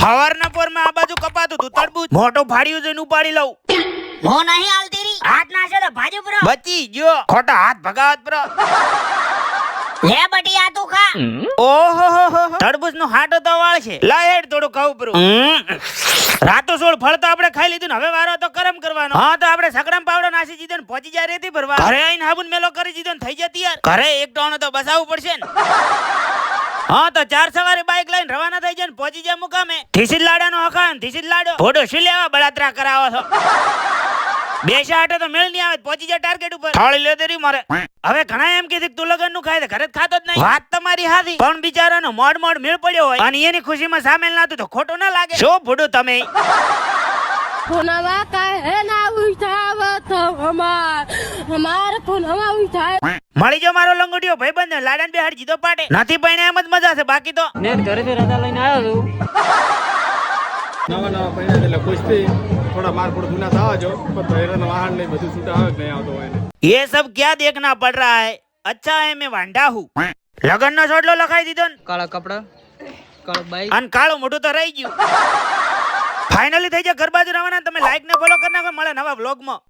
હવારના પોરમાં આ બાજુ કપાતું તું તડબૂચ મોટો ફાડ્યું જોઈને ઉપાડી લઉં. મો નહીં હાલતી રી હાથ નાખે તો ભાજુ પર બચી ગયો ખોટા હાથ ભગાવત પર. લે બટી આ તું ખા. ઓહો તડબૂચ નો હાટો તો વાળ છે. લાય હેડ થોડું ખાવું પરું. રાતો સોળ ફળ તો આપણે ખાઈ લીધું ને હવે વારો તો કરમ કરવાનો. હા તો આપણે સકરામ પાવડો નાસી દીધો ને પહોંચી જાય રેતી ભરવા. ઘરે આવીને હાબુન મેલો કરી દીધો ને થઈ જતી યાર. ઘરે એક ટાણો તો બસાવવું પડશે ને. હા તો 4 સવારે બાઇક લઈને રવાના થઈ જાય ને પહોંચી જાય મુકામે. ધીસી લાડાનો હકાન ધીસી લાડો ફોટો શી લેવા બળાત્રા કરાવો છો. બેસા હાટે તો મેળ નહીં આવે પહોંચી જાય ટાર્ગેટ ઉપર. થાળી લે દેરી મારે. હવે ઘણા એમ કીધું તું લગન નું ખાય ઘરે જ ખાતો જ નહીં. વાત તમારી હાથી પણ બિચારાનો મોડ મેળ પડ્યો હોય અને એની ખુશીમાં સામેલ ના તો ખોટું ના લાગે. શું ભૂડું તમે ફોનમાં કાંઈ ના ઉઠાવ તો અમાર ફોનમાં ઉઠાય. મળી જો મારો લંગોટિયો ભાઈબંધ ને લાડાને બેહાડ જીતો પાટે નથી પૈણે એમ જ મજા છે બાકી તો નેટ ઘરેથી રજા લઈને આવ્યો છું. નવા પૈણા એટલે ખુશ થઈ થોડા માર થોડા ગુના થવા જો પણ હેરાન વાહન નહીં બધું છૂટા આવે કે નહીં આવતો હોય ને. ये सब क्या देखना पड़ रहा है. अच्छा है मैं वांडा हूँ. लगन નો છોડલો લખાઈ દીધો ને કાળા કપડા કાળો બાઈક અને કાળું મોઢું તો રહી ગયું. ફાઇનલી થઈ જાય ઘર બાજુ રવાના. તમે લાઈક ને ફોલો કરી નાખો. મળે નવા વ્લોગ માં.